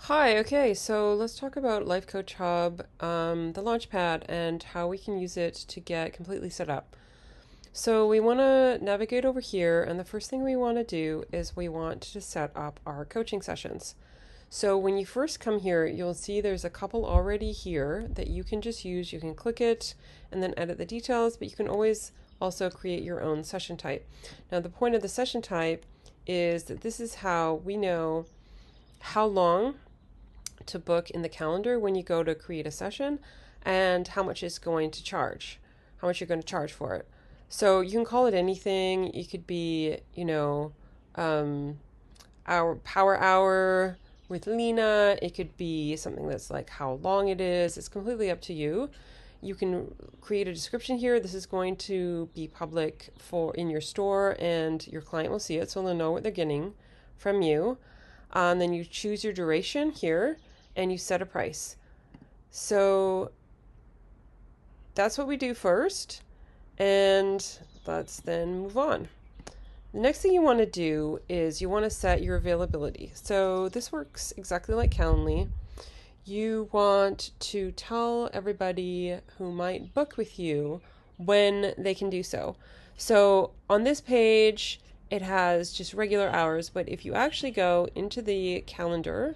Hi, okay, so let's talk about Life Coach Hub, the Launchpad, and how we can use it to get completely set up. So we want to navigate over here, and the first thing we want to do is we want to set up our coaching sessions. So when you first come here, you'll see there's a couple already here that you can just use. You can click it and then edit the details, but you can always also create your own session type. Now, the point of the session type is that this is how we know how long to book in the calendar when you go to create a session and how much it's going to charge, how much you're going to charge for it. So you can call it anything. It could be, our power hour with Lena. It could be something that's like how long it is. It's completely up to you. You can create a description here. This is going to be public for in your store and your client will see it, so they'll know what they're getting from you. Then you choose your duration here and you set a price. So that's what we do first, and let's then move on. The next thing you want to do is you want to set your availability. So this works exactly like Calendly. You want to tell everybody who might book with you when they can do so. So on this page, it has just regular hours, but if you actually go into the calendar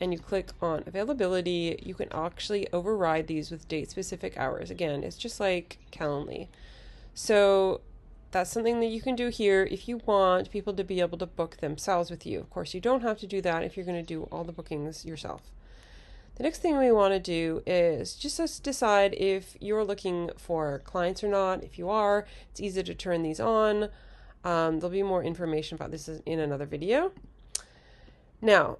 and you click on availability, you can actually override these with date-specific hours. Again, it's just like Calendly. So that's something that you can do here if you want people to be able to book themselves with you. Of course, you don't have to do that if you're going to do all the bookings yourself. The next thing we want to do is just decide if you're looking for clients or not. If you are, it's easy to turn these on. There'll be more information about this in another video. Now,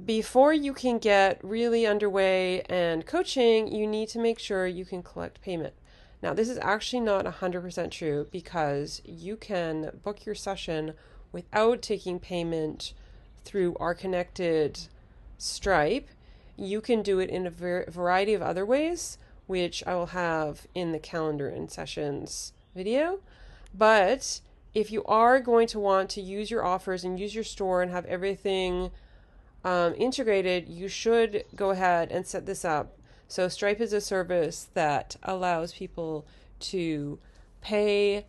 before you can get really underway and coaching, you need to make sure you can collect payment. Now, this is actually not 100% true because you can book your session without taking payment through our connected Stripe. You can do it in a variety of other ways, which I will have in the calendar and sessions video. But if you are going to want to use your offers and use your store and have everything integrated, you should go ahead and set this up. So Stripe is a service that allows people to pay,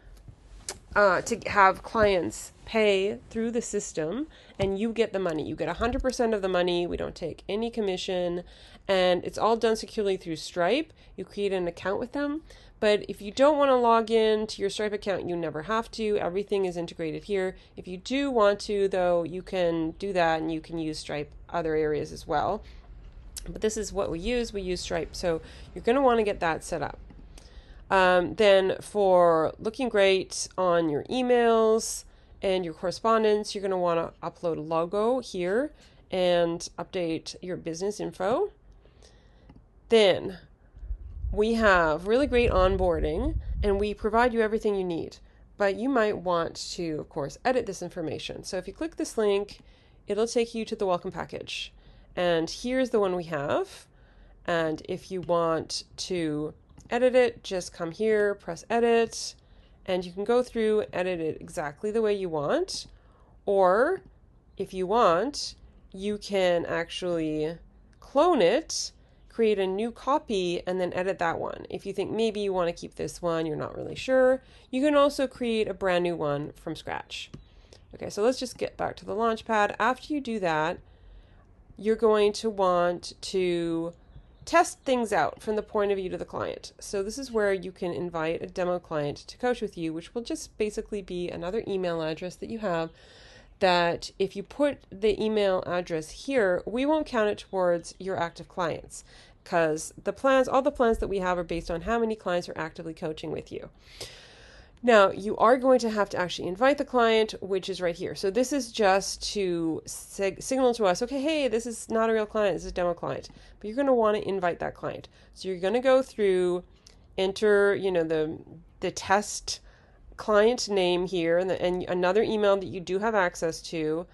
to have clients pay through the system, and you get the money. You get 100% of the money. We don't take any commission, and it's all done securely through Stripe. You create an account with them. But if you don't want to log in to your Stripe account, you never have to. Everything is integrated here. If you do want to, though, you can do that and you can use Stripe other areas as well. But this is what we use. We use Stripe. So you're going to want to get that set up. Then for looking great on your emails and your correspondence, you're going to want to upload a logo here and update your business info. Then we have really great onboarding and we provide you everything you need, but you might want to, of course, edit this information. So if you click this link, it'll take you to the welcome package. And here's the one we have. And if you want to edit it, just come here, press edit, and you can go through and edit it exactly the way you want. Or if you want, you can actually clone it, create a new copy, and then edit that one. If you think maybe you want to keep this one, you're not really sure, you can also create a brand new one from scratch. Okay, so let's just get back to the Launchpad. After you do that, you're going to want to test things out from the point of view to the client. So this is where you can invite a demo client to coach with you, which will just basically be another email address that you have that if you put the email address here, we won't count it towards your active clients because all the plans that we have are based on how many clients are actively coaching with you. Now, you are going to have to actually invite the client, which is right here. So this is just to signal to us, okay, hey, this is not a real client, this is a demo client. But you're going to want to invite that client. So you're going to go through, enter, the test client name here and another email that you do have access to,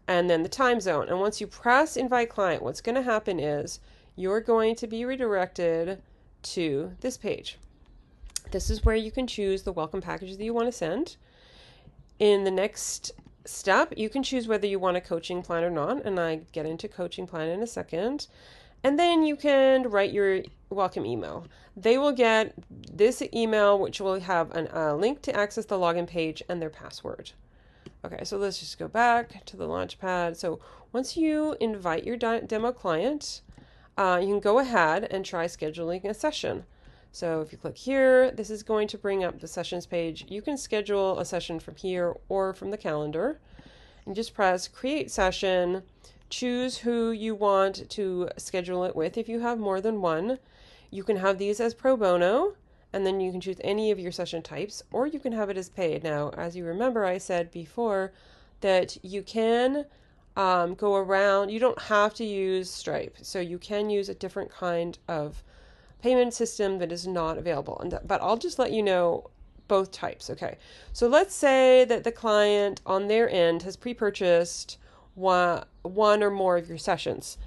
and then the time zone. And once you press invite client, what's going to happen is you're going to be redirected to this page. This is where you can choose the welcome package that you want to send. In the next step, you can choose whether you want a coaching plan or not, and I get into coaching plan in a second. And then you can write your welcome email. They will get this email, which will have a link to access the login page and their password. Okay, so let's just go back to the Launchpad. So once you invite your demo client, you can go ahead and try scheduling a session. So if you click here, this is going to bring up the sessions page. You can schedule a session from here or from the calendar. And just press create session. Choose who you want to schedule it with if you have more than one. You can have these as pro bono, and then you can choose any of your session types, or you can have it as paid. Now, as you remember, I said before that you can go around. You don't have to use Stripe, so you can use a different kind of payment system that is not available. But I'll just let you know both types. Okay, so let's say that the client on their end has pre-purchased one or more of your sessions.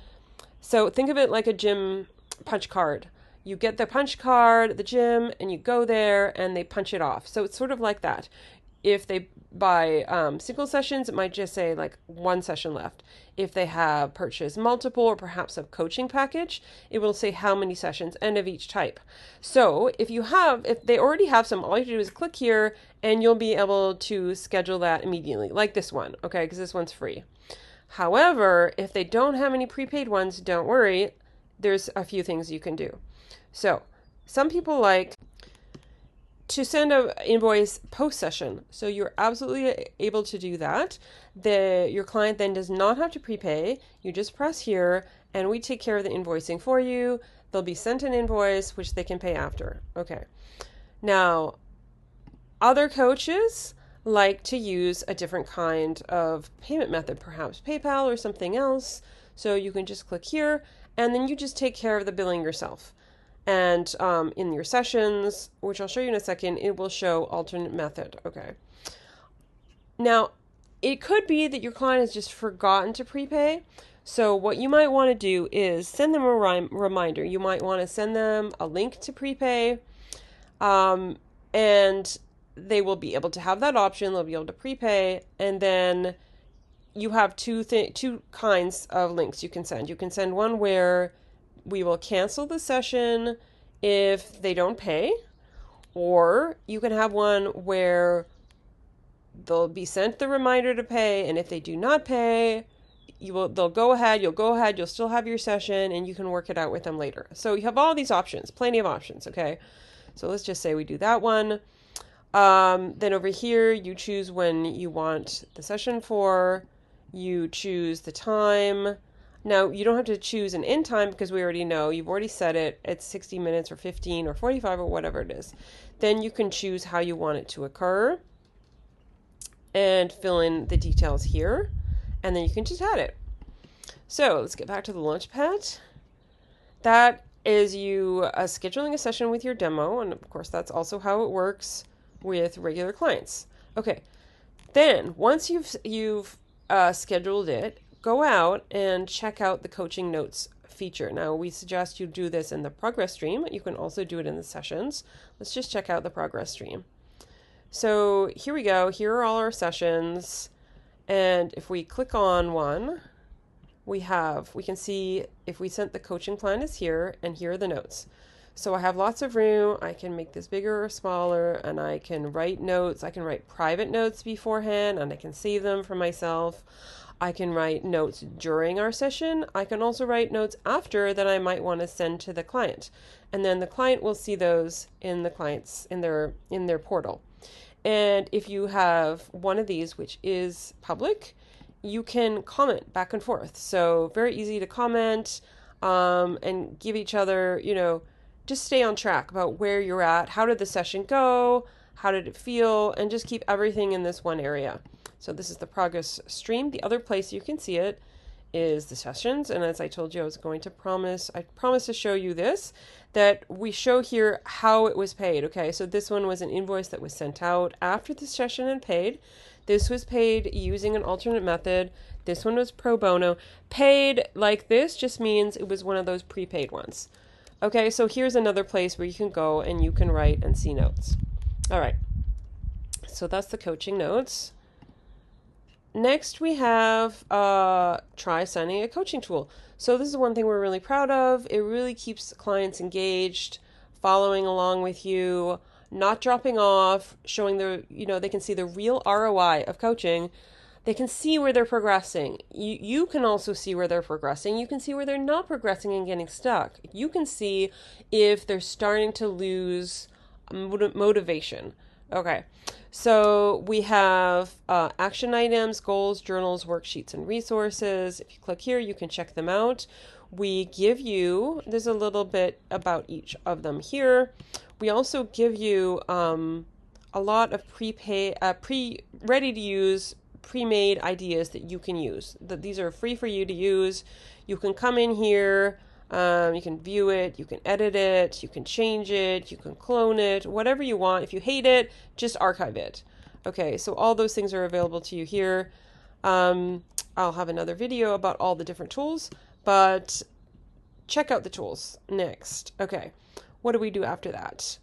So think of it like a gym punch card. You get the punch card at the gym and you go there and they punch it off. So it's sort of like that. If they buy single sessions, it might just say like one session left. If they have purchased multiple or perhaps a coaching package, it will say how many sessions and of each type. So if they already have some, all you have to do is click here and you'll be able to schedule that immediately, like this one, okay, because this one's free. However, if they don't have any prepaid ones, don't worry. There's a few things you can do. So some people like to send an invoice post-session. So you're absolutely able to do that. Your client then does not have to prepay. You just press here and we take care of the invoicing for you. They'll be sent an invoice, which they can pay after. Okay. Now, other coaches like to use a different kind of payment method, perhaps PayPal or something else. So you can just click here and then you just take care of the billing yourself. And in your sessions, which I'll show you in a second, it will show alternate method. Okay. Now, it could be that your client has just forgotten to prepay. So what you might want to do is send them a reminder. You might want to send them a link to prepay, and they will be able to have that option. They'll be able to prepay, and then you have two kinds of links you can send. You can send one where we will cancel the session if they don't pay, or you can have one where they'll be sent the reminder to pay, and if they do not pay, you'll still have your session, and you can work it out with them later. So you have all these options, plenty of options, okay? So let's just say we do that one. Then over here, you choose when you want the session for, you choose the time. Now, you don't have to choose an end time because we already know, you've already set it at 60 minutes or 15 or 45 or whatever it is. Then you can choose how you want it to occur and fill in the details here, and then you can just add it. So let's get back to the Launchpad. That is you scheduling a session with your demo, and of course that's also how it works with regular clients. Okay, then once you've scheduled it, go out and check out the coaching notes feature. Now, we suggest you do this in the progress stream. You can also do it in the sessions. Let's just check out the progress stream. So here we go. Here are all our sessions. And if we click on one, we can see if we sent the coaching plan is here, and here are the notes. So I have lots of room. I can make this bigger or smaller, and I can write notes. I can write private notes beforehand, and I can save them for myself. I can write notes during our session. I can also write notes after that I might want to send to the client. And then the client will see those in their portal. And if you have one of these, which is public, you can comment back and forth. So very easy to comment and give each other, just stay on track about where you're at. How did the session go? How did it feel? And just keep everything in this one area. So this is the progress stream. The other place you can see it is the sessions. And as I told you, I promised to show you this, that we show here how it was paid. Okay, so this one was an invoice that was sent out after the session and paid. This was paid using an alternate method. This one was pro bono. Paid like this just means it was one of those prepaid ones. Okay, so here's another place where you can go and you can write and see notes. All right, so that's the coaching notes. next we have try signing a coaching tool. So this is one thing we're really proud of. It really keeps clients engaged, following along with you, not dropping off, showing they can see the real ROI of coaching. They can see where they're progressing. You can also see where they're progressing. You can see where they're not progressing and getting stuck. You can see if they're starting to lose motivation. Okay, so we have action items, goals, journals, worksheets, and resources. If you click here, you can check them out. We give you, there's a little bit about each of them here. We also give you a lot of ready to use, pre-made ideas that you can use. These are free for you to use. You can come in here, you can view it, you can edit it, you can change it, you can clone it, whatever you want. If you hate it, just archive it. Okay, so all those things are available to you here. I'll have another video about all the different tools, but check out the tools next. Okay, what do we do after that?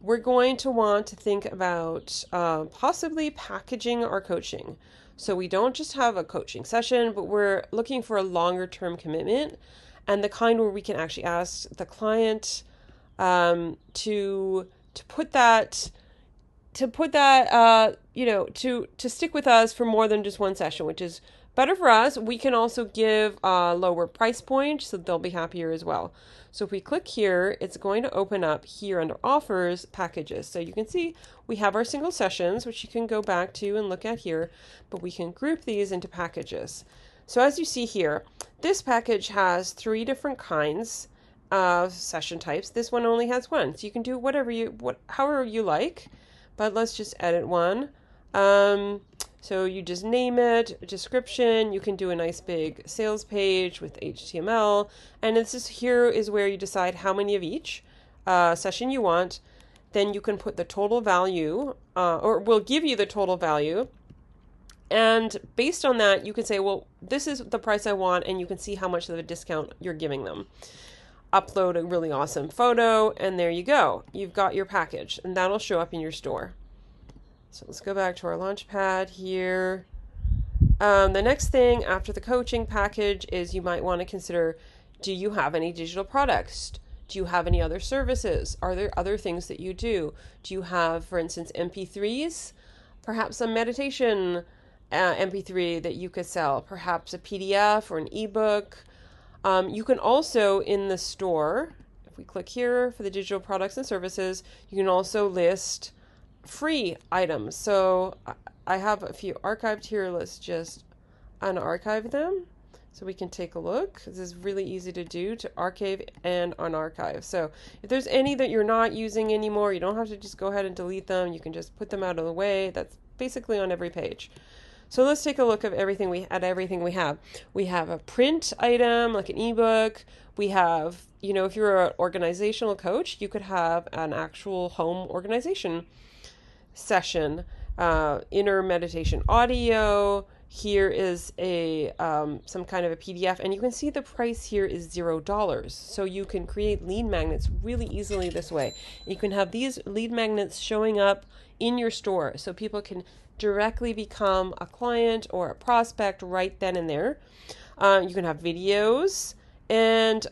We're going to want to think about possibly packaging our coaching. So we don't just have a coaching session, but we're looking for a longer term commitment, and the kind where we can actually ask the client to stick with us for more than just one session, which is better for us. We can also give a lower price point, so they'll be happier as well. So if we click here, it's going to open up here under offers, packages. So you can see we have our single sessions, which you can go back to and look at here, but we can group these into packages. So as you see here, this package has 3 different kinds of session types. This one only has one, so you can do however you like, but let's just edit one. So you just name it, description, you can do a nice big sales page with HTML, and here is where you decide how many of each session you want. Then you can put the total value, or we'll give you the total value, and based on that, you can say, well, this is the price I want, and you can see how much of a discount you're giving them. Upload a really awesome photo, and there you go. You've got your package, and that'll show up in your store. So let's go back to our Launchpad here. The next thing after the coaching package is you might want to consider, do you have any digital products? Do you have any other services? Are there other things that you do? Do you have, for instance, MP3s? Perhaps a meditation MP3 that you could sell, perhaps a PDF or an ebook. You can also, in the store, if we click here for the digital products and services, you can also list free items. So I have a few archived here. Let's just unarchive them so we can take a look. This is really easy to do, to archive and unarchive. So if there's any that you're not using anymore, you don't have to just go ahead and delete them. You can just put them out of the way. That's basically on every page. So let's take a look at everything we have. We have a print item, like an ebook. We have, if you're an organizational coach, you could have an actual home organization session, inner meditation audio. Here is a some kind of a PDF, and you can see the price here is $0. So you can create lead magnets really easily this way. You can have these lead magnets showing up in your store, so people can directly become a client or a prospect right then and there. You can have videos and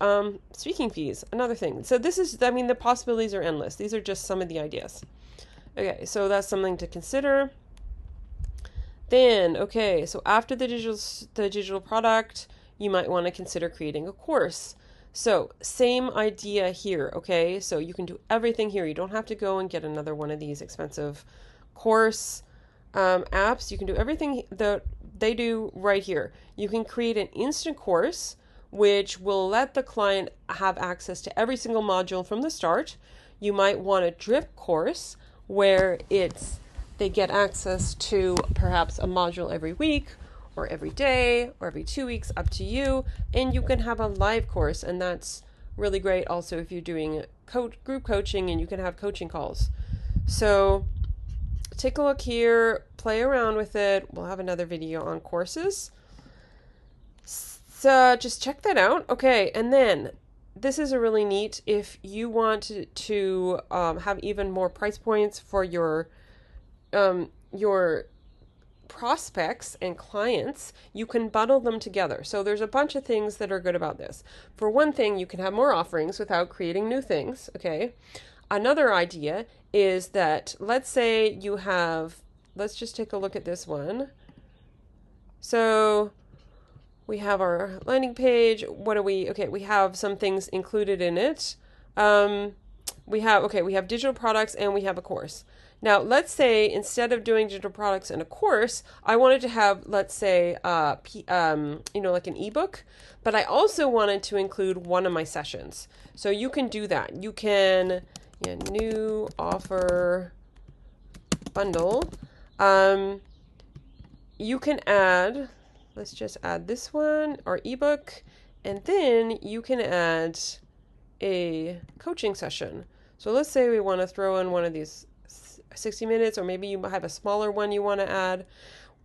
speaking fees, another thing. So the possibilities are endless. These are just some of the ideas. Okay, so that's something to consider. Then, okay, so after the digital product, you might want to consider creating a course. So same idea here, okay? So you can do everything here. You don't have to go and get another one of these expensive course apps. You can do everything that they do right here. You can create an instant course, which will let the client have access to every single module from the start. You might want a drip course, where they get access to perhaps a module every week or every day or every 2 weeks, up to you. And you can have a live course, and that's really great also if you're doing group coaching, and you can have coaching calls. So take a look here, play around with it. We'll have another video on courses. So just check that out. Okay, and then this is a really neat, if you want to have even more price points for your prospects and clients, you can bundle them together. So there's a bunch of things that are good about this. For one thing, you can have more offerings without creating new things, okay? Another idea is that, let's say you have, let's just take a look at this one. So we have our landing page. What do we, okay, we have some things included in it. We have digital products and we have a course. Now, let's say instead of doing digital products and a course, I wanted to have, let's say, like an ebook, but I also wanted to include one of my sessions. So you can do that. You can, new offer bundle. You can add, let's just add this one, our ebook, and then you can add a coaching session. So let's say we want to throw in one of these 60 minutes, or maybe you have a smaller one you want to add.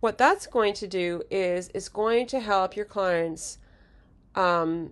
What that's going to do is it's going to help your clients get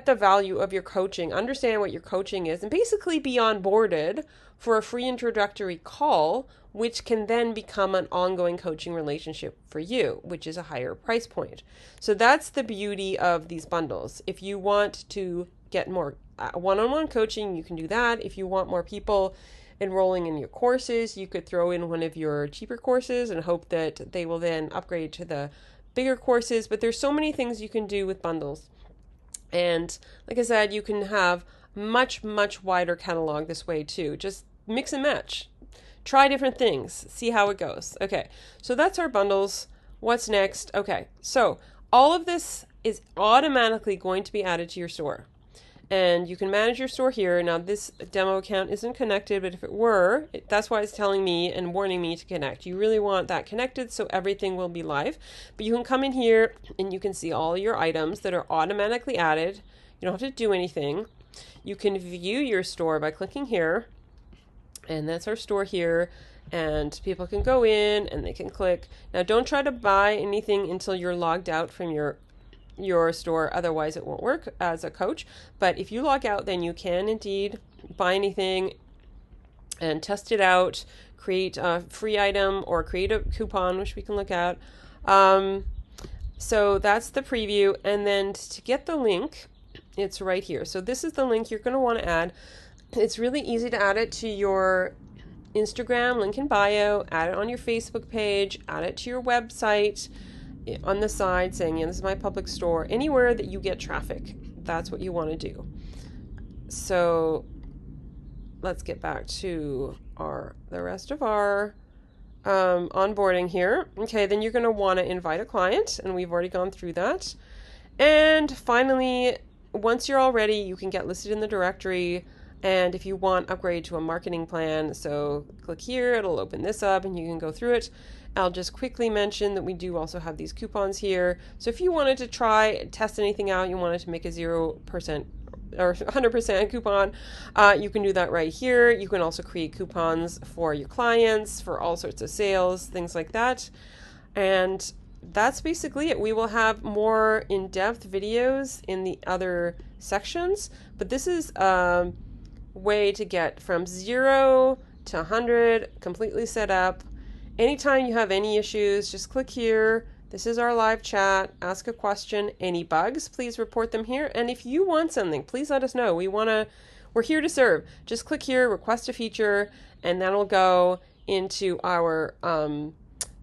the value of your coaching, understand what your coaching is, and basically be onboarded for a free introductory call, which can then become an ongoing coaching relationship for you, which is a higher price point. So that's the beauty of these bundles. If you want to get more one-on-one coaching, you can do that. If you want more people enrolling in your courses, you could throw in one of your cheaper courses and hope that they will then upgrade to the bigger courses. But there's so many things you can do with bundles. And like I said, you can have much, much wider catalog this way too. Just mix and match. Try different things. See how it goes. Okay, so that's our bundles. What's next? Okay, so all of this is automatically going to be added to your store. And you can manage your store here. Now, this demo account isn't connected, but if it were, that's why it's telling me and warning me to connect. You really want that connected so everything will be live. But you can come in here and you can see all your items that are automatically added. You don't have to do anything. You can view your store by clicking here. And that's our store here. And people can go in and they can click. Now, don't try to buy anything until you're logged out from your store, otherwise it won't work as a coach. But if you log out, then you can indeed buy anything and test it out, create a free item or create a coupon, which we can look at. So that's the preview. And then to get the link, it's right here. So this is the link you're going to want to add. It's really easy to add it to your Instagram, link in bio, add it on your Facebook page, add it to your website, on the side saying, this is my public store, anywhere that you get traffic. That's what you want to do. So let's get back to the rest of our onboarding here. Okay, then you're going to want to invite a client, and we've already gone through that. And finally, once you're all ready, you can get listed in the directory. And if you want, upgrade to a marketing plan, so click here, it'll open this up and you can go through it. I'll just quickly mention that we do also have these coupons here. So if you wanted to test anything out, you wanted to make a 0% or 100% coupon, you can do that right here. You can also create coupons for your clients, for all sorts of sales, things like that. And that's basically it. We will have more in-depth videos in the other sections, but this is way to get from 0 to 100 completely set up. Anytime you have any issues, just click here. This is our live chat. Ask a question. Any bugs, please report them here. And if you want something, please let us know. We're here to serve. Just click here, request a feature, and that'll go into our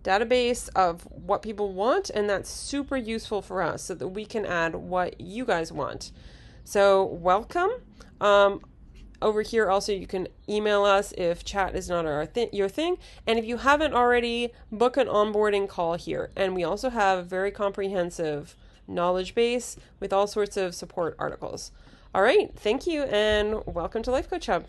database of what people want, and that's super useful for us so that we can add what you guys want. So welcome. Over here also you can email us if chat is not your thing, and if you haven't already, book an onboarding call here. And we also have a very comprehensive knowledge base with all sorts of support articles. All right, thank you and welcome to Life Coach Hub.